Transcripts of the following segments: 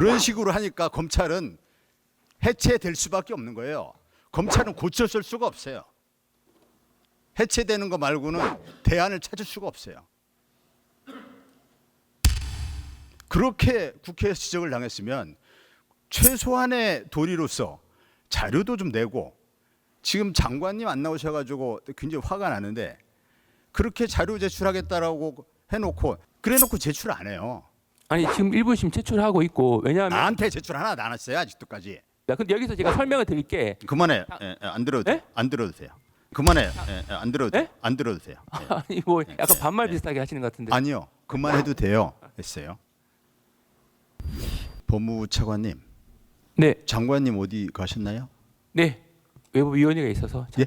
그런 식으로 하니까 검찰은 해체될 수밖에 없는 거예요. 검찰은 고쳐쓸 수가 없어요. 해체되는 거 말고는 대안을 찾을 수가 없어요. 그렇게 국회에서 지적을 당했으면 최소한의 도리로서 자료도 좀 내고, 지금 장관님 안 나오셔가지고 굉장히 화가 나는데 그렇게 자료 제출하겠다라고 해놓고 그래놓고 제출 안 해요. 아니 지금 일부심 제출하고 있고, 왜냐하면 나한테 제출 하나도 안 했어요 아직도까지. 근데 여기서 제가 설명을 드릴게. 그만해. 안 들어도 돼요. 안 들어도 돼요. 그만해. 안 들어도 돼요. 에? 안 들어도 돼요. 아니 뭐 약간 반말 비슷하게 하시는 것 같은데. 아니요. 그만해도 돼요. 했어요. 법무부 차관님, 네, 장관님 어디 가셨나요? 네. 외부위원회가 있어서 예?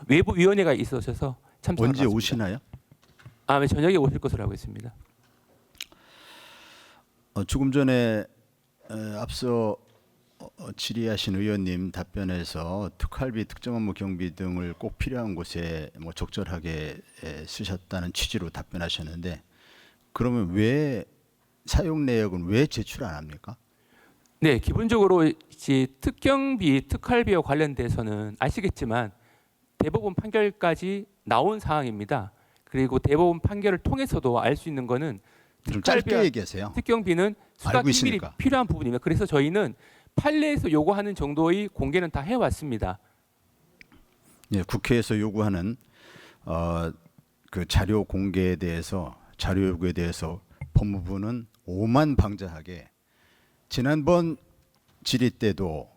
외부위원회가 있으셔서 참석을 언제 오시나요? 네, 저녁에 오실 것으로 알고 있습니다. 조금 전에 앞서 질의하신 의원님 답변에서 특활비, 특정업무 경비 등을 꼭 필요한 곳에 뭐 적절하게 쓰셨다는 취지로 답변하셨는데, 그러면 왜 사용 내역은 왜 제출 안 합니까? 네, 기본적으로 이제 특경비, 특활비와 관련돼서는 아시겠지만 대법원 판결까지 나온 사항입니다. 그리고 대법원 판결을 통해서도 알 수 있는 거는 좀 짧게 얘기하세요. 특경비는 수사 알고 기밀이 있으니까. 필요한 부분입니다. 그래서 저희는 판례에서 요구하는 정도의 공개는 다 해왔습니다. 예, 국회에서 요구하는 그 자료 공개에 대해서, 자료 요구에 대해서 법무부는 오만방자하게, 지난번 질의 때도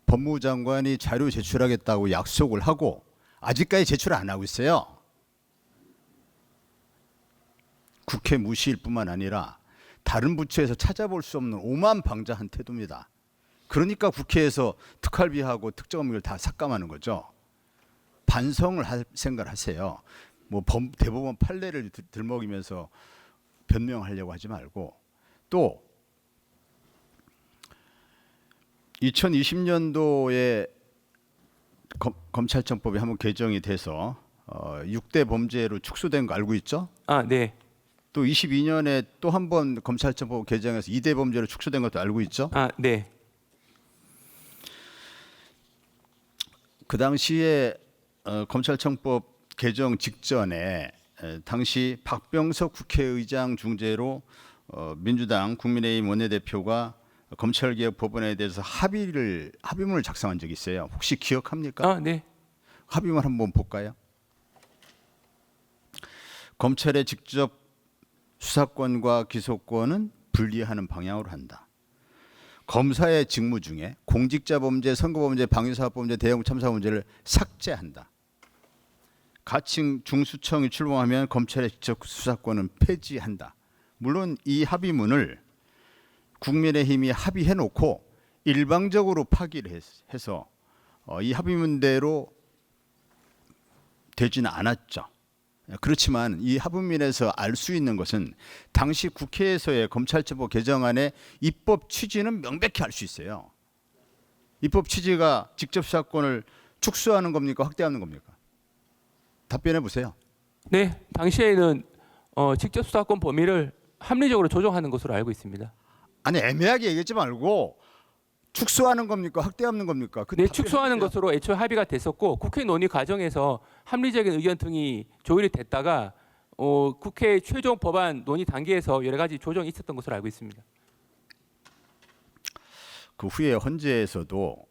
법무부 장관이 자료 제출하겠다고 약속을 하고 아직까지 제출 안 하고 있어요. 국회 무시일 뿐만 아니라 다른 부처에서 찾아볼 수 없는 오만방자한 태도입니다. 그러니까 국회에서 특활비하고 특정업무를 다 삭감하는 거죠. 반성을 할 생각을 하세요. 뭐 대법원 판례를 들먹이면서 변명하려고 하지 말고, 또 2020년도에 검찰청법이 한번 개정이 돼서 6대 범죄로 축소된 거 알고 있죠? 네. 또 22년에 또 한 번 검찰청법 개정해서 2대 범죄로 축소된 것도 알고 있죠? 네. 그 당시에 검찰청법 개정 직전에 당시 박병석 국회의장 중재로 민주당 국민의힘 원내대표가 검찰개혁 법안에 대해서 합의문을 작성한 적이 있어요. 혹시 기억합니까? 네. 합의문 한번 볼까요? 검찰의 직접 수사권과 기소권은 분리하는 방향으로 한다. 검사의 직무 중에 공직자 범죄, 선거범죄, 방위사업범죄, 대형 참사 범죄를 삭제한다. 가칭 중수청이 출범하면 검찰의 직접 수사권은 폐지한다. 물론 이 합의문을 국민의힘이 합의해놓고 일방적으로 파기를 해서 이 합의문대로 되지는 않았죠. 그렇지만 이 합의문에서 알 수 있는 것은 당시 국회에서의 검찰청법 개정안의 입법 취지는 명백히 알 수 있어요. 입법 취지가 직접 수사권을 축소하는 겁니까? 확대하는 겁니까? 답변해 보세요. 네, 당시에는 직접 수사권 범위를 합리적으로 조정하는 것으로 알고 있습니다. 아니 애매하게 얘기하지 말고 축소하는 겁니까? 확대하는 겁니까? 네, 축소하는 것으로 애초에 합의가 됐었고, 국회 논의 과정에서 합리적인 의견 등이 조율이 됐다가 국회 최종 법안 논의 단계에서 여러 가지 조정이 있었던 것으로 알고 있습니다. 그 후에 헌재에서도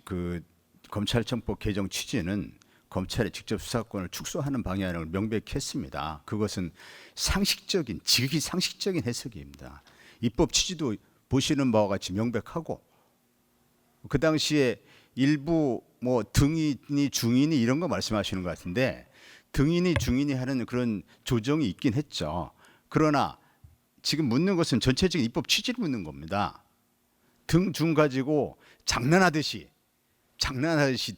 그 검찰청법 개정 취지는 검찰의 직접 수사권을 축소하는 방향을 명백히 했습니다. 그것은 상식적인, 지극히 상식적인 해석입니다. 입법 취지도 보시는 바와 같이 명백하고, 그 당시에 일부 뭐 등인이 중인이 이런 거 말씀하시는 것 같은데, 등인이 중인이 하는 그런 조정이 있긴 했죠. 그러나 지금 묻는 것은 전체적인 입법 취지를 묻는 겁니다. 등 중 가지고 장난하듯이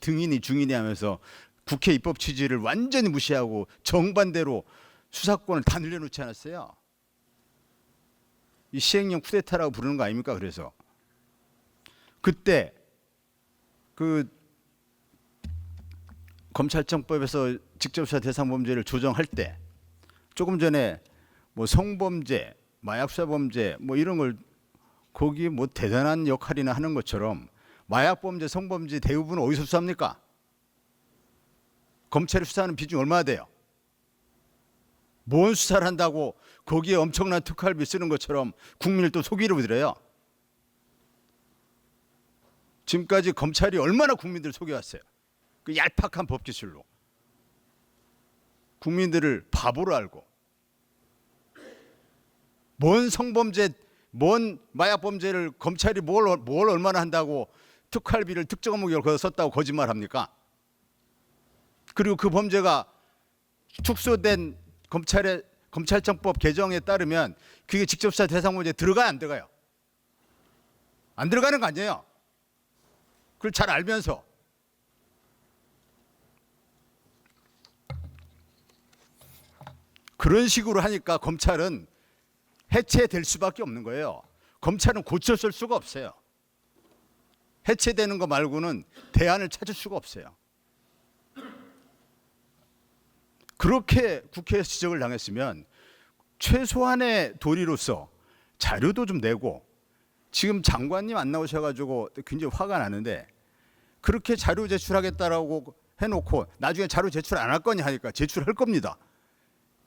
등인이 중인이 하면서 국회 입법 취지를 완전히 무시하고 정반대로 수사권을 다 늘려놓지 않았어요. 이 시행령 쿠데타라고 부르는 거 아닙니까? 그래서 그때 그 검찰청법에서 직접수사 대상 범죄를 조정할 때 조금 전에 뭐 성범죄, 마약수사 범죄 뭐 이런 걸 거기 뭐 대단한 역할이나 하는 것처럼 마약범죄, 성범죄 대부분 어디서 수사합니까? 검찰이 수사하는 비중이 얼마나 돼요? 뭔 수사를 한다고 거기에 엄청난 특활비 쓰는 것처럼 국민을 또 속이려고 들어요. 지금까지 검찰이 얼마나 국민들을 속여왔어요. 그 얄팍한 법기술로. 국민들을 바보로 알고. 뭔 성범죄, 뭔 마약범죄를 검찰이 뭘 얼마나 한다고 특활비를 특정 목적으로 거기다 썼다고 거짓말합니까? 그리고 그 범죄가 축소된 검찰청법 개정에 따르면 그게 직접 수사 대상 범죄에 들어가요, 안 들어가요? 안 들어가는 거 아니에요? 그걸 잘 알면서 그런 식으로 하니까 검찰은 해체될 수밖에 없는 거예요. 검찰은 고쳐쓸 수가 없어요. 해체되는 거 말고는 대안을 찾을 수가 없어요. 그렇게 국회에서 지적을 당했으면 최소한의 도리로서 자료도 좀 내고, 지금 장관님 안 나오셔가지고 굉장히 화가 나는데, 그렇게 자료 제출하겠다라고 해놓고 나중에 자료 제출 안 할 거냐 하니까 제출할 겁니다.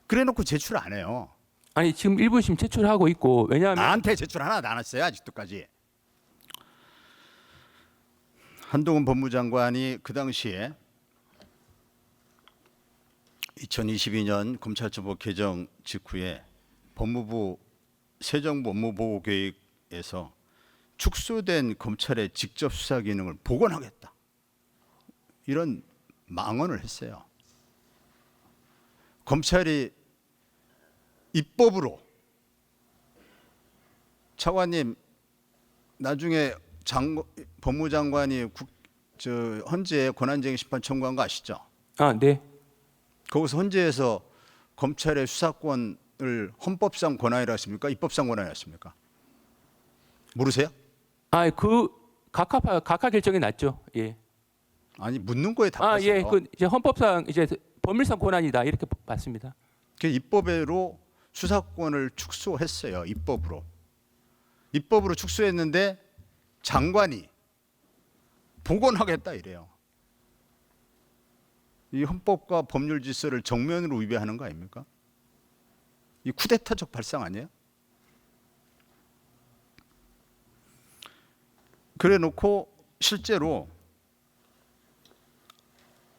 그래놓고 제출 안 해요. 아니 지금 일부심 제출하고 있고, 왜냐하면 나한테 제출 하나도 안 했어요, 아직도까지. 한동훈 법무장관이 그 당시에 2022년 검찰청법 개정 직후에 법무부 새정부 업무보고계획에서 축소된 검찰의 직접 수사 기능을 복원하겠다, 이런 망언을 했어요. 검찰이 입법으로, 차관님 나중에 법무장관이 헌재에 권한쟁의 심판 청구한 거 아시죠? 아, 네. 거기서 헌재에서 검찰의 수사권을 헌법상 권한이라 했습니까? 입법상 권한이라 했습니까? 모르세요? 아, 그 각하 결정이 났죠. 예. 아니, 묻는 거에 아, 답했어요. 예. 그 이제 헌법상 이제 법률상 권한이다 이렇게 봤습니다. 그 입법으로 수사권을 축소했어요. 입법으로 축소했는데 장관이 복원하겠다 이래요. 이 헌법과 법률 질서를 정면으로 위배하는 거 아닙니까? 이 쿠데타적 발상 아니에요? 그래 놓고 실제로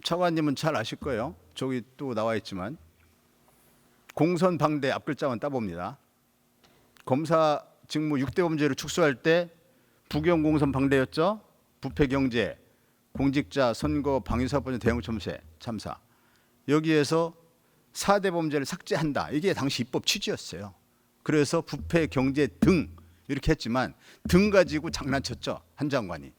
차관님은 잘 아실 거예요. 저기 또 나와 있지만 공선 방대 앞글자만 따봅니다. 검사 직무 6대 범죄를 축소할 때 부경 공선 방대였죠. 부패 경제, 공직자 선거 방위사업범죄 대형 참사. 여기에서 4대 범죄를 삭제한다. 이게 당시 입법 취지였어요. 그래서 부패 경제 등 이렇게 했지만 등 가지고 장난쳤죠, 한 장관이.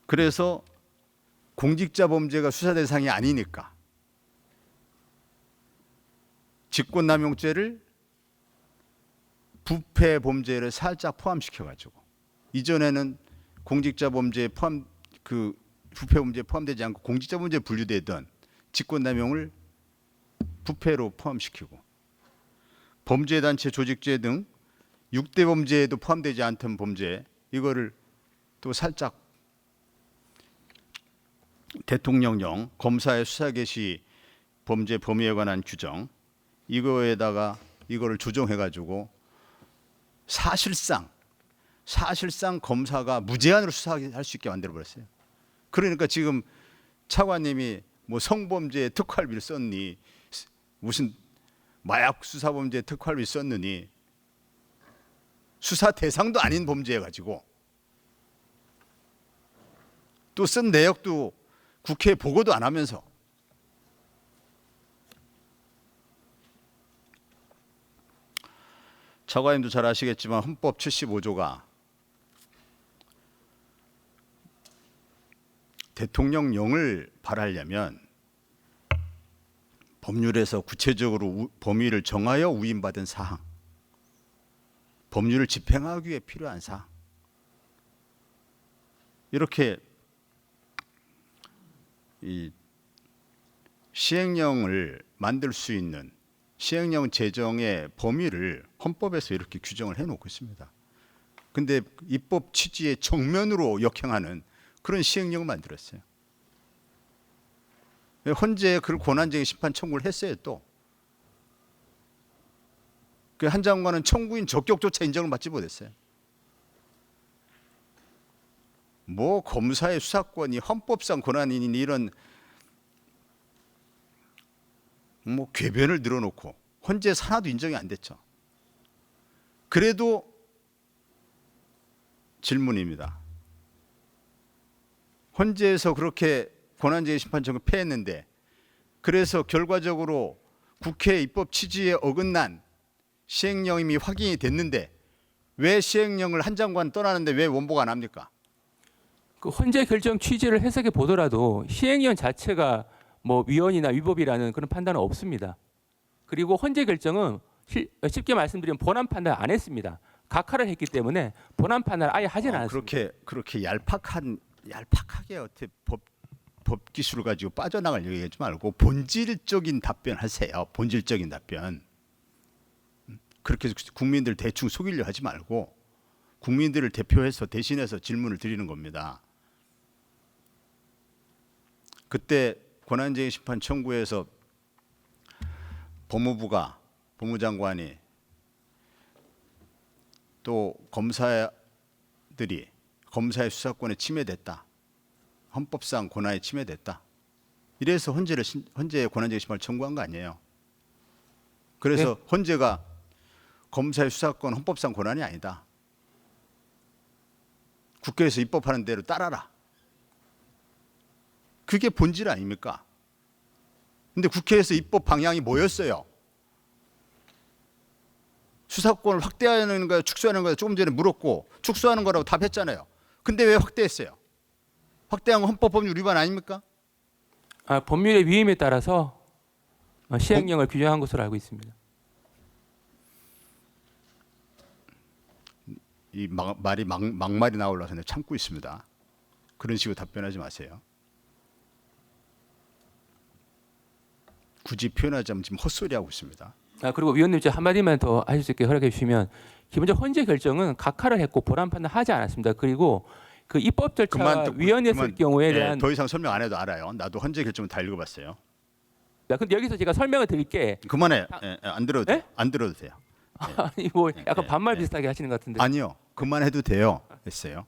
그래서 공직자 범죄가 수사 대상이 아니니까 직권남용죄를 부패 범죄를 살짝 포함시켜 가지고, 이전에는 공직자 범죄에 부패 범죄에 포함되지 않고 공직자 범죄에 분류되던 직권남용을 부패로 포함시키고, 범죄단체 조직죄 등 6대 범죄에도 포함되지 않던 범죄, 이거를 또 살짝 대통령령 검사의 수사 개시 범죄 범위에 관한 규정, 이거에다가 이거를 조정해 가지고 사실상 검사가 무제한으로 수사할 수 있게 만들어 버렸어요. 그러니까 지금 차관님이 뭐 성범죄 특활비를 썼니, 무슨 마약 수사 범죄 특활비 썼느니, 수사 대상도 아닌 범죄 가지고 또 쓴 내역도 국회에 보고도 안 하면서. 차관님도 잘 아시겠지만 헌법 75조가 대통령령을 발하려면 법률에서 구체적으로 범위를 정하여 위임받은 사항, 법률을 집행하기 위해 필요한 사항, 이렇게 이 시행령을 만들 수 있는 시행령 제정의 범위를 헌법에서 이렇게 규정을 해놓고 있습니다. 근데 입법 취지의 정면으로 역행하는 그런 시행령을 만들었어요. 헌재에 그걸 권한쟁의 심판 청구를 했어요. 또 그 한 장관은 청구인 적격조차 인정을 받지 못했어요. 뭐 검사의 수사권이 헌법상 권한이니 이런 뭐 궤변을 늘어놓고 헌재에서 하나도 인정이 안 됐죠. 그래도 질문입니다. 헌재에서 그렇게 권한쟁의 심판 청구 패했는데 그래서 결과적으로 국회 입법 취지에 어긋난 시행령이 확인이 됐는데 왜 시행령을 한 장관 떠나는데 왜 원복 안 합니까? 그 헌재 결정 취지를 해석해 보더라도 시행령 자체가 뭐 위헌이나 위법이라는 그런 판단은 없습니다. 그리고 헌재 결정은 쉽게 말씀드리면 본안 판단 안 했습니다. 각하를 했기 때문에 본안 판단 아예 하진 않았습니다. 그렇게 얄팍하게 어떻게 법 기술을 가지고 빠져나갈 얘기하지 말고 본질적인 답변 하세요. 본질적인 답변. 그렇게 해서 국민들 대충 속이려 하지 말고 국민들을 대표해서 대신해서 질문을 드리는 겁니다. 그때 권한쟁의 심판 청구에서 법무부가 법무장관이 또 검사들이 검사의 수사권에 침해됐다. 헌법상 권한에 침해됐다. 이래서 헌재에 권한쟁의 심판을 청구한 거 아니에요. 그래서 네. 헌재가 검사의 수사권 헌법상 권한이 아니다. 국회에서 입법하는 대로 따라라. 그게 본질 아닙니까? 근데 국회에서 입법 방향이 뭐였어요? 수사권을 확대하는 거야, 축소하는 거야 조금 전에 물었고 축소하는 거라고 답했잖아요. 근데 왜 확대했어요? 확대한 건 헌법법률 위반 아닙니까? 법률의 위임에 따라서 시행령을 규정한 것으로 알고 있습니다. 이 말이 막말이 나오려서 내가 참고 있습니다. 그런 식으로 답변하지 마세요. 굳이 표현하자면 지금 헛소리 하고 있습니다. 그리고 위원님 저 한마디만 더 하실 수 있게 허락해 주시면 기본적으로 헌재 결정은 각하를 했고 본안 판단 하지 않았습니다. 그리고 그 입법 절차가 위헌했을 경우에 대한 더 이상 설명 안 해도 알아요. 나도 헌재 결정은 다 읽어봤어요. 근데 여기서 제가 설명을 드릴게. 그만해. 안 들어도 돼요. 네? 안 들어도 돼요. 아니 뭐 약간 반말 비슷하게 하시는 것 같은데. 아니요. 그만해도 돼요. 했어요.